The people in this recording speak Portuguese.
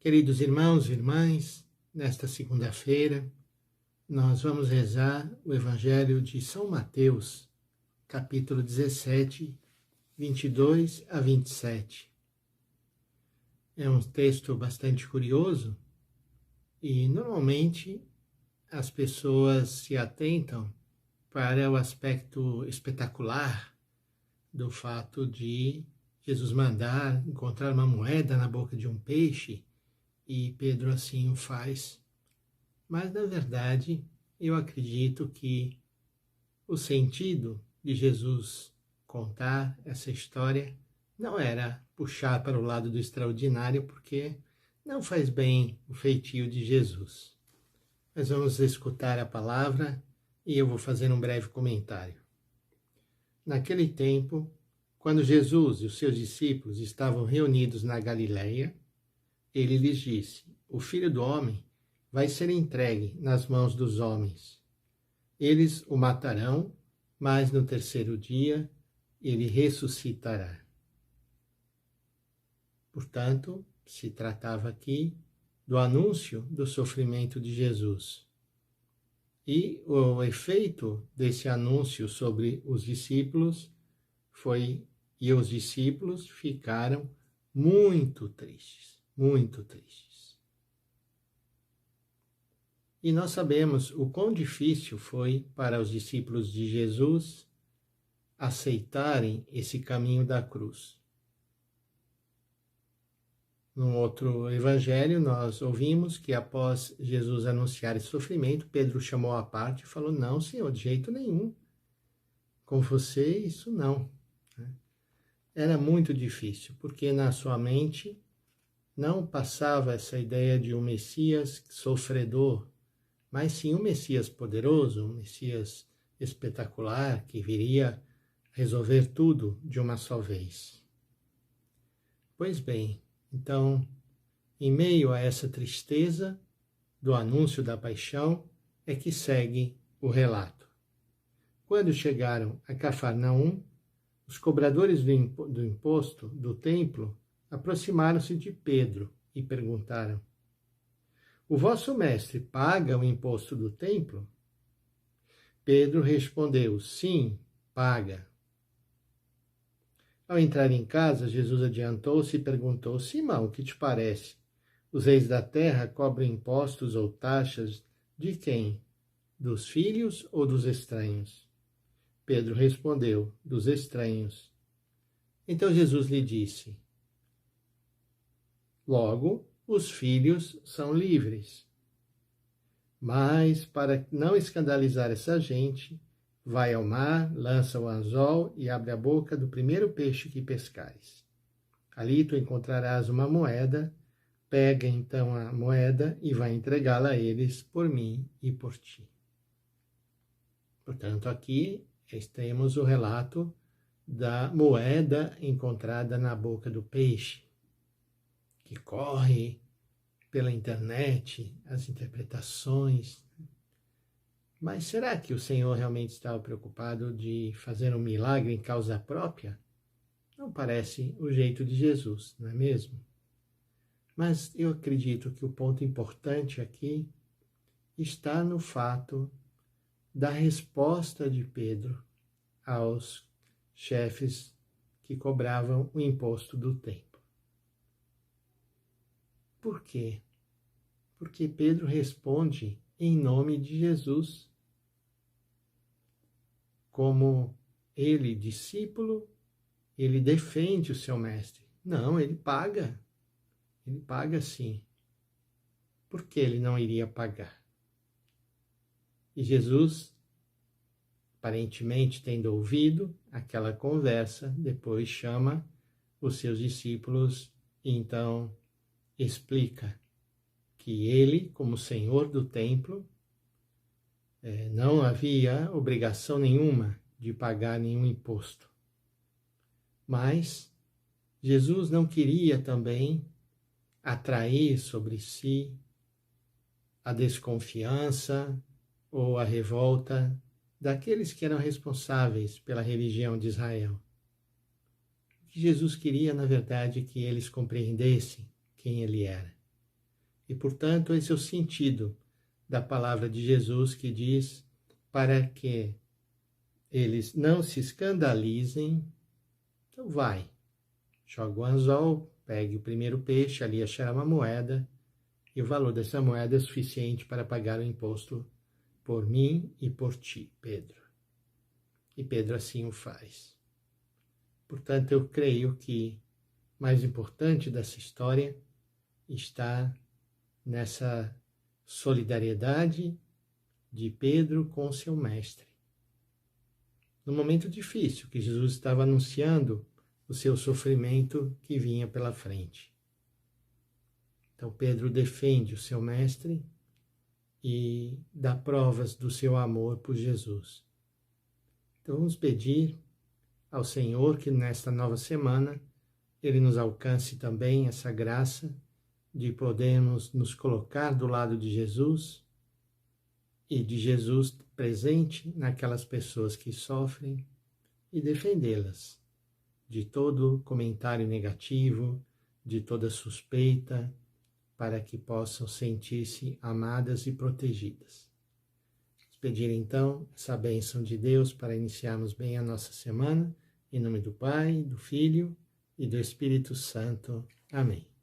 Queridos irmãos e irmãs, nesta segunda-feira, nós vamos rezar o Evangelho de São Mateus, capítulo 17, 22 a 27. É um texto bastante curioso e, normalmente, as pessoas se atentam para o aspecto espetacular do fato de Jesus mandar encontrar uma moeda na boca de um peixe, e Pedro assim o faz. Mas, na verdade, eu acredito que o sentido de Jesus contar essa história não era puxar para o lado do extraordinário, porque não faz bem o feitio de Jesus. Mas vamos escutar a palavra e eu vou fazer um breve comentário. Naquele tempo, quando Jesus e os seus discípulos estavam reunidos na Galileia, ele lhes disse: o Filho do Homem vai ser entregue nas mãos dos homens. Eles o matarão, mas no terceiro dia ele ressuscitará. Portanto, se tratava aqui do anúncio do sofrimento de Jesus. E o efeito desse anúncio sobre os discípulos e os discípulos ficaram muito tristes. Muito tristes. E nós sabemos o quão difícil foi para os discípulos de Jesus aceitarem esse caminho da cruz. Num outro evangelho, nós ouvimos que após Jesus anunciar esse sofrimento, Pedro chamou à parte e falou: não, Senhor, de jeito nenhum. Com você, isso não. Era muito difícil, porque na sua mente não passava essa ideia de um Messias sofredor, mas sim um Messias poderoso, um Messias espetacular, que viria resolver tudo de uma só vez. Pois bem, então, em meio a essa tristeza do anúncio da paixão, é que segue o relato. Quando chegaram a Cafarnaum, os cobradores do imposto do templo aproximaram-se de Pedro e perguntaram: o vosso mestre paga o imposto do templo? Pedro respondeu: sim, paga. Ao entrar em casa, Jesus adiantou-se e perguntou: Simão, o que te parece? Os reis da terra cobram impostos ou taxas de quem? Dos filhos ou dos estranhos? Pedro respondeu: dos estranhos. Então Jesus lhe disse: logo, os filhos são livres. Mas, para não escandalizar essa gente, vai ao mar, lança o anzol e abre a boca do primeiro peixe que pescares. Ali tu encontrarás uma moeda, pega então a moeda e vai entregá-la a eles por mim e por ti. Portanto, aqui temos o relato da moeda encontrada na boca do peixe, que corre pela internet, as interpretações. Mas será que o Senhor realmente estava preocupado de fazer um milagre em causa própria? Não parece o jeito de Jesus, não é mesmo? Mas eu acredito que o ponto importante aqui está no fato da resposta de Pedro aos chefes que cobravam o imposto do templo. Por quê? Porque Pedro responde em nome de Jesus. Como ele, discípulo, ele defende o seu mestre. Não, ele paga. Ele paga sim. Por que ele não iria pagar? E Jesus, aparentemente tendo ouvido aquela conversa, depois chama os seus discípulos e então explica que ele, como Senhor do templo, não havia obrigação nenhuma de pagar nenhum imposto. Mas Jesus não queria também atrair sobre si a desconfiança ou a revolta daqueles que eram responsáveis pela religião de Israel. O que Jesus queria, na verdade, que eles compreendessem quem ele era. E, portanto, esse é o sentido da palavra de Jesus que diz para que eles não se escandalizem. Então vai, joga o anzol, pegue o primeiro peixe, ali achará uma moeda, e o valor dessa moeda é suficiente para pagar o imposto por mim e por ti, Pedro. E Pedro assim o faz. Portanto, eu creio que o mais importante dessa história está nessa solidariedade de Pedro com seu mestre. No momento difícil que Jesus estava anunciando o seu sofrimento que vinha pela frente. Então Pedro defende o seu mestre e dá provas do seu amor por Jesus. Então vamos pedir ao Senhor que nesta nova semana Ele nos alcance também essa graça de podermos nos colocar do lado de Jesus e de Jesus presente naquelas pessoas que sofrem e defendê-las de todo comentário negativo, de toda suspeita, para que possam sentir-se amadas e protegidas. Vamos pedir então essa bênção de Deus para iniciarmos bem a nossa semana, em nome do Pai, do Filho e do Espírito Santo. Amém.